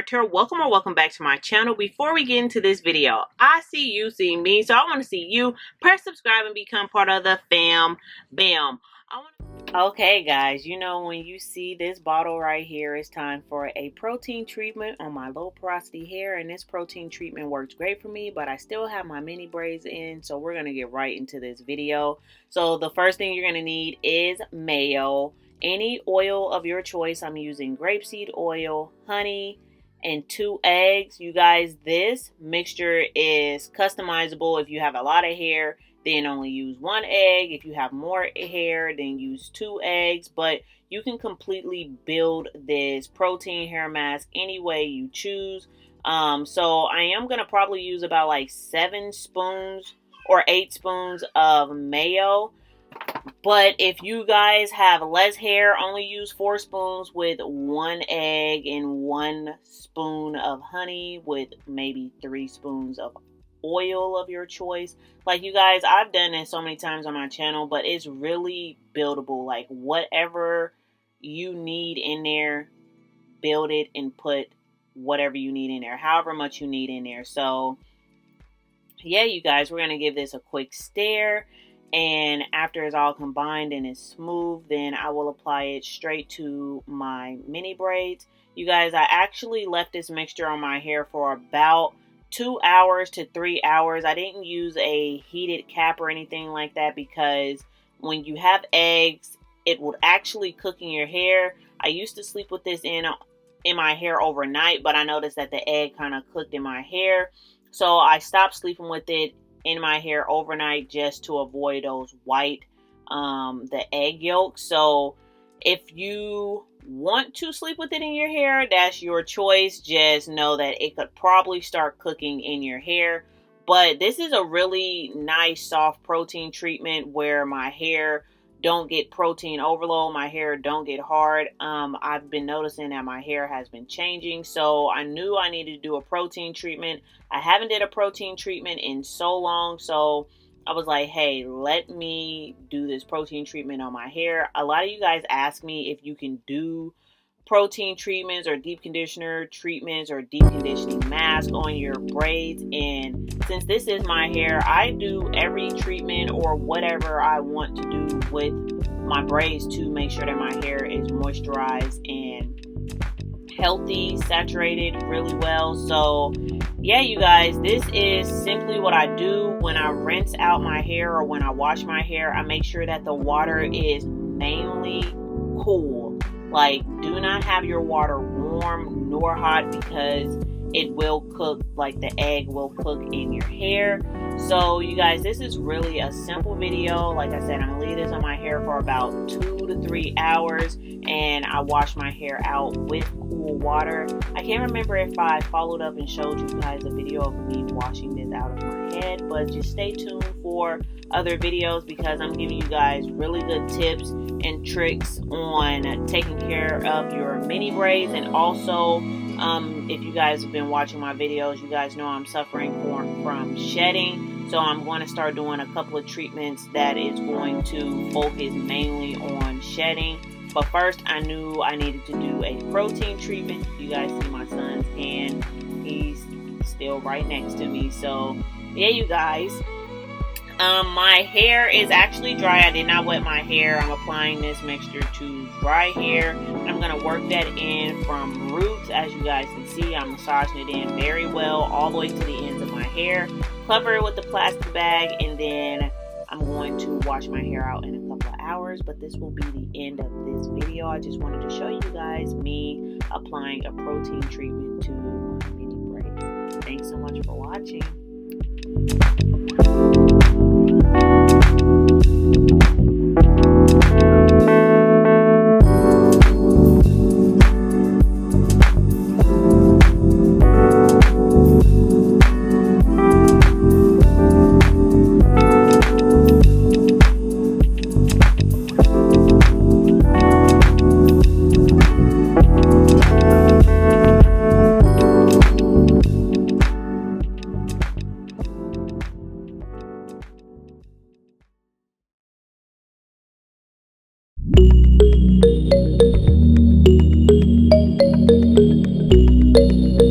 Marketer. Welcome or welcome back to my channel. Before we get into this video, I see you see me, so I want to see you. Press subscribe and become part of the fam bam. Okay guys, you know when you see this bottle right here, it's time for a protein treatment on my low porosity hair, and this protein treatment works great for me, but I still have my mini braids in, so we're going to get right into this video. So the first thing you're going to need is mayo. Any oil of your choice. I'm using grapeseed oil, honey, and 2 eggs. You guys, this mixture is customizable. If you have a lot of hair, then only use 1 egg. If you have more hair, then use 2 eggs. But you can completely build this protein hair mask any way you choose. So I am going to probably use about like 7 spoons or 8 spoons of mayo. But if you guys have less hair, only use 4 spoons with 1 egg and 1 spoon of honey with maybe 3 spoons of oil of your choice. Like you guys, I've done this so many times on my channel, but it's really buildable. Like whatever you need in there, build it and put whatever you need in there, however much you need in there. So yeah, you guys, we're going to give this a quick stir. And after it's all combined and it's smooth, then I will apply it straight to my mini braids. You guys, I actually left this mixture on my hair for about 2 hours to 3 hours. I didn't use a heated cap or anything like that because when you have eggs, it will actually cook in your hair. I used to sleep with this in my hair overnight, but I noticed that the egg kind of cooked in my hair. So I stopped sleeping with it in my hair overnight just to avoid those white the egg yolks. So if you want to sleep with it in your hair, that's your choice. Just know that it could probably start cooking in your hair. But this is a really nice soft protein treatment where my hair don't get protein overload, my hair don't get hard. I've been noticing that my hair has been changing, so I knew I needed to do a protein treatment. I haven't did a protein treatment in so long, so I was like, hey, let me do this protein treatment on my hair. A lot of you guys ask me if you can do protein treatments or deep conditioner treatments or deep conditioning mask on your braids, and since this is my hair, I do every treatment or whatever I want to do with my braids to make sure that my hair is moisturized and healthy, saturated really well. So yeah, you guys, this is simply what I do when I rinse out my hair or when I wash my hair. I make sure that the water is mainly cool. Like, do not have your water warm nor hot because it will cook, like the egg will cook in your hair. So you guys, this is really a simple video. Like I said, I'm gonna leave this on my hair for about 2 to 3 hours, and I wash my hair out with cool water. I can't remember if I followed up and showed you guys a video of me washing this out of my head, but just stay tuned for other videos because I'm giving you guys really good tips and tricks on taking care of your mini braids. And also if you guys have been watching my videos, you guys know I'm suffering from shedding, so I'm going to start doing a couple of treatments that is going to focus mainly on shedding. But first, I knew I needed to do a protein treatment. You guys see my son's hand, he's still right next to me. So yeah, you guys, my hair is actually dry. I did not wet my hair. I'm applying this mixture to dry hair. I'm going to work that in from roots. As you guys can see, I'm massaging it in very well all the way to the ends of my hair. Cover it with the plastic bag, and then I'm going to wash my hair out in a couple of hours. But this will be the end of this video. I just wanted to show you guys me applying a protein treatment to my mini braids. Thanks so much for watching. Thank you.